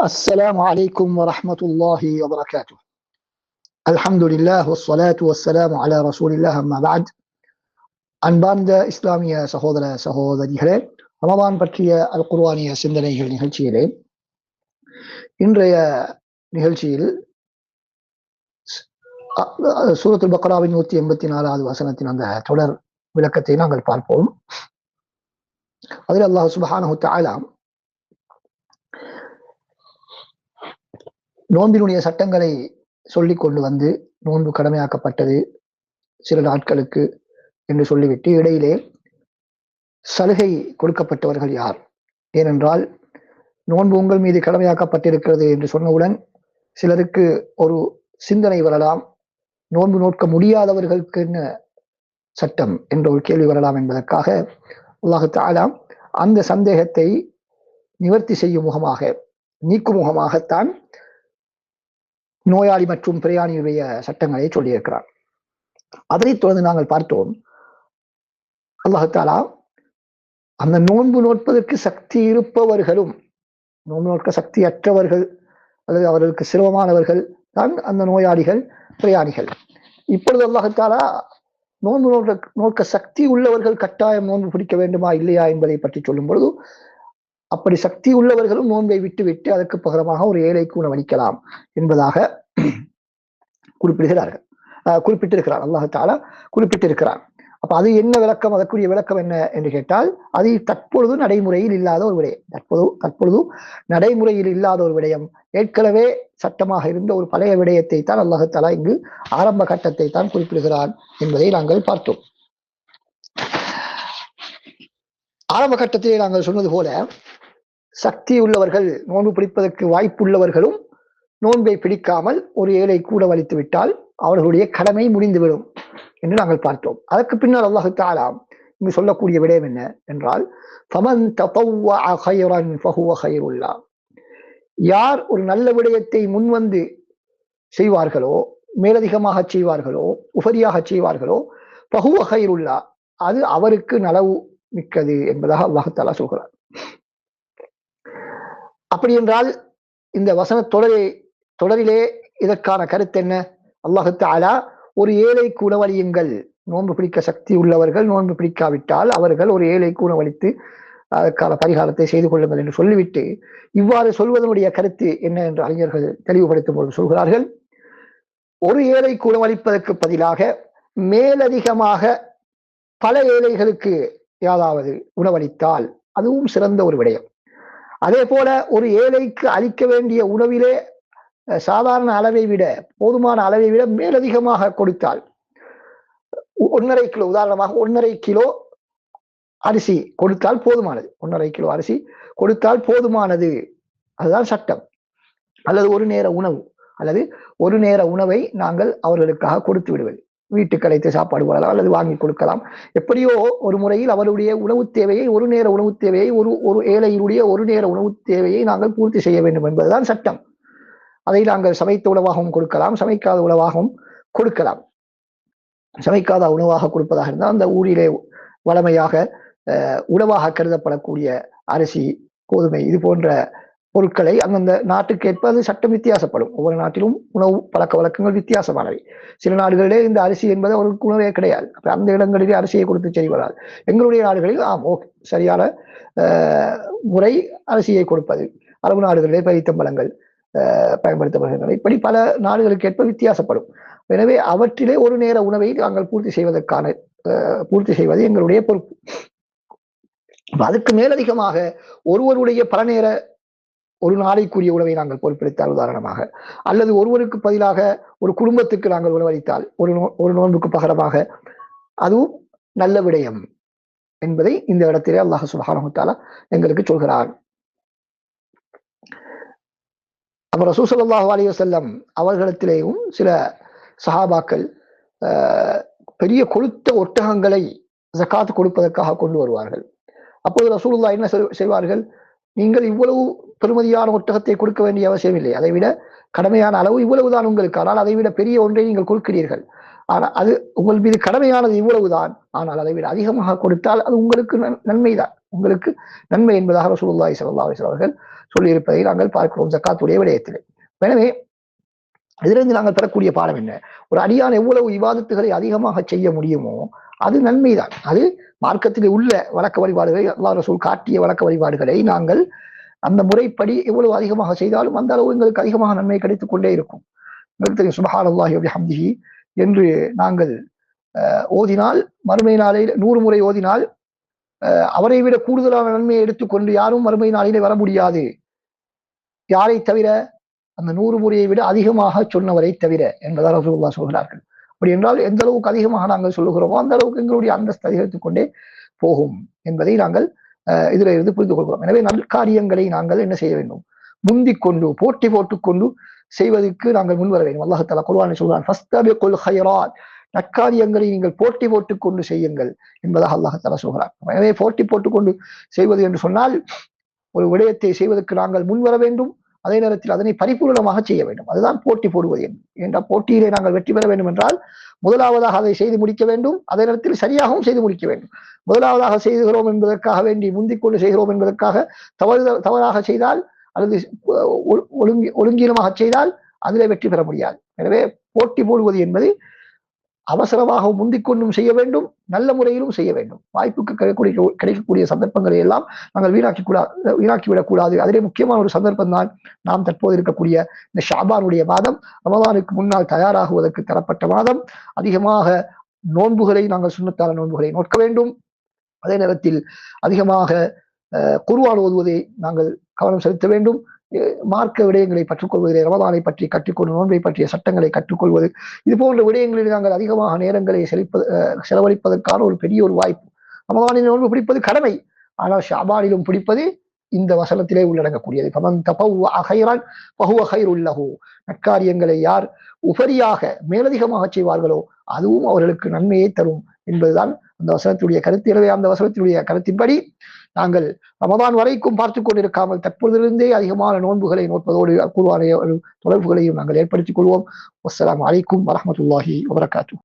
السلام عليكم ورحمة الله وبركاته. الحمد لله والصلاة والسلام على رسول الله أما بعد. அன்பார்ந்த இஸ்லாமிய சகோதர சகோதரிகளே, ரமதான் பற்றிய அல் குர்ஆனிய சிந்தனைகள் நிகழ்ச்சியிலே இன்றைய நிகழ்ச்சியில் சூரத்துல் பக்ராவின் 184வது வசனத்தின் அந்த தொடர் விளக்கத்தை நாங்கள் பார்ப்போம். அதில் அல்லாஹ் சுப்ஹானஹு வ தஆலா நோன்பினுடைய சட்டங்களை சொல்லிக் கொண்டு வந்து நோன்பு கடமையாக்கப்பட்டது சில நாட்களுக்கு என்று சொல்லிவிட்டு இடையிலே சலுகை கொடுக்கப்பட்டவர்கள் யார்? ஏனென்றால் நோன்பு உங்கள் மீது கடமையாக்கப்பட்டிருக்கிறது என்று சொன்னவுடன் சிலருக்கு ஒரு சிந்தனை வரலாம், நோன்பு நோக்க முடியாதவர்களுக்கு என்ன சட்டம் என்ற ஒரு கேள்வி வரலாம் என்பதற்காக அல்லாஹ் தஆலா அந்த சந்தேகத்தை நிவர்த்தி செய்யும் முகமாக, நீக்கும் முகமாகத்தான் நோயாளி மற்றும் பிரயாணியுடைய சட்டங்களை சொல்லியிருக்கிறார். அதனைத் தொடர்ந்து நாங்கள் பார்த்தோம், அல்லாஹ் தஆலா அந்த நோன்பு நோட்பதற்கு சக்தி இருப்பவர்களும் நோன்பு நோக்க சக்தி அற்றவர்கள் அல்லது அவர்களுக்கு சிரமமானவர்கள் தான் அந்த நோயாளிகள், பிரயாணிகள். இப்பொழுது அல்லாஹ் தஆலா நோன்பு நோக்க சக்தி உள்ளவர்கள் கட்டாயம் நோன்பு பிடிக்க வேண்டுமா இல்லையா என்பதை பற்றி சொல்லும் பொழுது, அப்படி சக்தி உள்ளவர்களும் நோன்பை விட்டு அதற்கு பகரமாக ஒரு ஏழைக்கு உணவளிக்கலாம் என்பதாக குறிப்பிட்டிருக்கிறார். அல்லாஹ் தஆலா குறிப்பிட்டிருக்கிறார். அப்ப அது என்ன விளக்கம்? அதற்குரிய விளக்கம் என்ன என்று கேட்டால், அது தற்பொழுது நடைமுறையில் இல்லாத ஒரு விடயம். தற்பொழுது நடைமுறையில் இல்லாத ஒரு விடயம், ஏற்கனவே சட்டமாக இருந்த ஒரு பழைய விடயத்தை தான் அல்லாஹ் தஆலா இங்கு ஆரம்ப கட்டத்தை தான் குறிப்பிடுகிறான் என்பதை நாங்கள் பார்த்தோம். ஆரம்ப கட்டத்திலே நாங்கள் சொன்னது போல, சக்தி உள்ளவர்கள் நோன்பு பிடிப்பதற்கு வாய்ப்புள்ளவர்களும் நோன்பை பிடிக்காமல் ஒரு ஏழை கூட வலித்து விட்டால் அவர்களுடைய கடமை முடிந்துவிடும் என்று நாங்கள் பார்த்தோம். அதற்கு பின்னால் அல்லாஹ் தஆலா இங்கு சொல்லக்கூடிய விடயம் என்ன என்றால், ஃபமன் ததவ்வஅ கைரன் ஃபஹுவ கைருல்லா, யார் ஒரு நல்ல விடயத்தை முன்வந்து செய்வார்களோ, மேலதிகமாக செய்வார்களோ, உபரியாக செய்வார்களோ, ஃபஹுவ கைருல்லா, அது அவருக்கு நலவு மிக்கது என்பதாக அல்லாஹ் தஆலா சொல்கிறார். அப்படி என்றால் இந்த வசன தொடரிலே இதற்கான கருத்து என்ன? அல்லாஹ் தஆலா ஒரு ஏழைக்கு உணவளியுங்கள், நோன்பு பிடிக்க சக்தி உள்ளவர்கள் நோன்பு பிடிக்காவிட்டால் அவர்கள் ஒரு ஏழைக்கு உணவளித்து அதற்கான பரிகாரத்தை செய்து கொள்ளுங்கள் என்று சொல்லிவிட்டு, இவ்வாறு சொல்வதனுடைய கருத்து என்ன என்று அறிஞர்கள் தெளிவுபடுத்தும் போது சொல்கிறார்கள், ஒரு ஏழைக்கு உணவளிப்பதற்கு பதிலாக மேலதிகமாக பல ஏழைகளுக்கு யாராவது உணவளித்தால் அதுவும் சிறந்த ஒரு விடயம். அதே போல ஒரு ஏழைக்கு அளிக்க வேண்டிய உணவிலே சாதாரண அளவை விட, போதுமான அளவை விட மேலதிகமாக கொடுத்தால், 1.5 கிலோ, உதாரணமாக 1.5 கிலோ அரிசி கொடுத்தால் போதுமானது. 1.5 கிலோ அரிசி கொடுத்தால் போதுமானது, அதுதான் சட்டம். அல்லது ஒரு நேர உணவை நாங்கள் அவர்களுக்காக கொடுத்து விடுவது, வீட்டுக்கு அழைத்து சாப்பாடு போடலாம் அல்லது வாங்கி கொடுக்கலாம். எப்படியோ ஒரு முறையில் அவருடைய உணவு தேவையை, ஒரு நேர உணவு தேவையை, ஒரு ஏழையினுடைய ஒரு நேர உணவு தேவையை நாங்கள் பூர்த்தி செய்ய வேண்டும் என்பதுதான் சட்டம். அதை நாங்கள் சமைத்த உணவாகவும் கொடுக்கலாம், சமைக்காத உணவாகவும் கொடுக்கலாம். சமைக்காத உணவாக கொடுப்பதாக இருந்தால் அந்த ஊரிலே வளமையாக உணவாக கருதப்படக்கூடிய அரிசி, கோதுமை, இது போன்ற பொருட்களை அந்தந்த நாட்டுக்கேற்ப அது சட்டம் வித்தியாசப்படும். ஒவ்வொரு நாட்டிலும் உணவு பழக்க வழக்கங்கள் வித்தியாசமானவை. சில நாடுகளிலே இந்த அரிசி என்பது அவருக்கு உணவே கிடையாது. அப்ப அந்த இடங்களிலே அரிசியை கொடுத்து செய்வதால், எங்களுடைய நாடுகளில் சரியான முறை அரிசியை கொடுப்பது. அரபு நாடுகளிலே பைத்தம்பழங்கள் பயன்படுத்தப்படுகின்றன. இப்படி பல நாடுகளுக்கு ஏற்ப வித்தியாசப்படும். எனவே அவற்றிலே ஒரு நேர உணவை நாங்கள் பூர்த்தி செய்வது எங்களுடைய பொறுப்பு. அதுக்கு மேலதிகமாக ஒருவருடைய பல நேர ஒரு நாளைக்குரிய உணவை நாங்கள் பொறுப்பெடுத்தால், உதாரணமாக, அல்லது ஒருவருக்கு பதிலாக ஒரு குடும்பத்துக்கு நாங்கள் உணவளித்தால் ஒரு நோன்புக்கு பகரமாக, அதுவும் நல்ல விடயம் என்பதை இந்த இடத்திலே அல்லாஹ் சுப்ஹானஹு வ தஆலா எங்களுக்கு சொல்கிறார். அப்ப ரசூல் ஸல்லல்லாஹு அலைஹி வஸல்லம் அவர்களிடத்திலேயும் சில சஹாபாக்கள் பெரிய கொழுத்த ஒட்டகங்களை ஜகாத் கொடுப்பதற்காக கொண்டு வருவார்கள். அப்போது ரசூலுல்லாஹ் என்ன செய்வார்கள்? நீங்கள் இவ்வளவு பெருமதியான ஒட்டகத்தை கொடுக்க வேண்டிய அவசியம் இல்லை, அதைவிட கடமையான அளவு இவ்வளவுதான் உங்களுக்கு, ஆனால் அதை விட பெரிய ஒன்றை நீங்கள் கொடுக்கிறீர்கள், ஆனால் அது உங்கள் மீது கடமையானது இவ்வளவுதான், ஆனால் அதை விட அதிகமாக கொடுத்தால் அது உங்களுக்கு நன்மைதான், உங்களுக்கு நன்மை என்பதாக ரசூலுல்லாஹி ஸல்லல்லாஹு அலைஹி வஸல்லம் அவர்கள் சொல்லியிருப்பதை நாங்கள் பார்க்கிறோம் ஜக்காத்துடைய விடயத்தில். எனவே இதிலிருந்து நாங்கள் பெறக்கூடிய பாடம் என்ன? ஒரு அடியான் எவ்வளவு இபாதத்துகளை அதிகமாக செய்ய முடியுமோ அது நன்மைதான். அது மார்க்கத்தில் உள்ள வழக்க வழிபாடுகளை, அல்லாஹ் ரசூல் காட்டிய வழக்க வழிபாடுகளை நாங்கள் அந்த முறைப்படி எவ்வளவு அதிகமாக செய்தாலும் அந்த அளவு எங்களுக்கு அதிகமாக நன்மை கிடைத்துக் கொண்டே இருக்கும். எங்களுக்கு தெரியும் சுப்ஹானல்லாஹி வ பிஹம்திஹி என்று நாங்கள் ஓதினால், மறுமை நாளில் 100 முறை ஓதினால் அவரை விட கூடுதலான நன்மையை எடுத்துக்கொண்டு யாரும் மறுமை நாளிலே வர முடியாது. யாரை தவிர? அந்த 100 முறையை விட அதிகமாக சொன்னவரை தவிர என்பதாக ரசூலுல்லாஹ் சொல்கிறார்கள். அப்படி என்றால் எந்த அளவுக்கு அதிகமாக நாங்கள் சொல்லுகிறோமோ அந்த அளவுக்கு எங்களுடைய அந்தஸ்து அதிகரித்துக் கொண்டே போகும் என்பதை நாங்கள் இதில் இருந்து புரிந்து கொள்கிறோம். எனவே நற்காரியங்களை நாங்கள் என்ன செய்ய வேண்டும்? முந்திக் கொண்டு போட்டி போட்டுக்கொண்டு செய்வதற்கு நாங்கள் முன்வர வேண்டும். அல்லாஹ் தஆலா குர்ஆனில் சொல்றான், ஃபஸ்தபிகுல் கைராத், நற்காரியங்களை நீங்கள் போட்டி போட்டுக் கொண்டு செய்யுங்கள் என்பதாக அல்லாஹ் தஆலா சொல்கிறான். எனவே போட்டி போட்டுக்கொண்டு செய்வது என்று சொன்னால் ஒரு விடயத்தை செய்வதற்கு நாங்கள் முன்வர வேண்டும், அதே நேரத்தில் அதனை பரிபூர்ணமாக செய்ய வேண்டும். அதுதான் போட்டி போடுவது. என்ற போட்டியிலே நாங்கள் வெற்றி பெற வேண்டும் என்றால் முதலாவதாக அதை செய்து முடிக்க வேண்டும், அதே நேரத்தில் சரியாகவும் செய்து முடிக்க வேண்டும். முதலாவதாக செய்கிறோம் என்பதற்காக வேண்டி முந்திக் கொண்டு செய்கிறோம் என்பதற்காக தவறாக செய்தால் அல்லது ஒழுங்கீனமாக செய்தால் அதிலே வெற்றி பெற முடியாது. எனவே போட்டி போடுவது என்பது அவசரமாக முந்திக் கொண்டும் செய்ய வேண்டும், நல்ல முறையிலும் செய்ய வேண்டும். வாய்ப்புக்கு கிடைக்கக்கூடிய சந்தர்ப்பங்களை எல்லாம் நாங்கள் வீணாக்கிவிடக் கூடாது. அதிலே முக்கியமான ஒரு சந்தர்ப்பம் தான் நாம் தற்போது இருக்கக்கூடிய இந்த ஷாபானுடைய மாதம். ரமலானுக்கு முன்னால் தயாராகுவதற்கு தரப்பட்ட மாதம். அதிகமாக நோன்புகளை நாங்கள் சுன்னத்தான நோன்புகளை நோக்க வேண்டும். அதே நேரத்தில் அதிகமாக குர்ஆன் ஓதுவதை நாங்கள் கவனம் செலுத்த வேண்டும். மார்க்க விடயங்களை கற்றுக்கொள்வதிலே ரமலானை பற்றி கற்றுக்கொண்டு நோன்பை பற்றிய சட்டங்களை கற்றுக்கொள்வது, இது போன்ற விடயங்களில் நாங்கள் அதிகமாக நேரங்களை செலவழிப்பதற்கான ஒரு பெரிய ஒரு வாய்ப்பு. ரமலானில் நோன்பு பிடிப்பது கடமை, ஆனால் ஷாபானிலும் பிடிப்பது இந்த வசனத்திலே உள்ளடங்கக்கூடியது. ஃபமன் தபவ்வஅ கைரன் ஃபஹுவ கைருல் லஹு, நற்காரியங்களை யார் உபரியாக மேலதிகமாக செய்வார்களோ அதுவும் அவர்களுக்கு நன்மையை தரும் என்பதுதான் அந்த வசனத்துடைய கருத்து. எனவே அந்த வசனத்தினுடைய கருத்தின்படி நாங்கள் ரமதான் வரைக்கும் பார்த்துக் கொண்டிருக்காமல் தற்பொழுதிலிருந்தே அதிகமான நோன்புகளை நோட்பதோடு குர்ஆனை தொடர்புகளையும் நாங்கள் ஏற்படுத்திக் கொள்வோம். அஸ்ஸலாமு அலைக்கும் வரஹ்மத்துல்லாஹி வபரகாத்துஹு.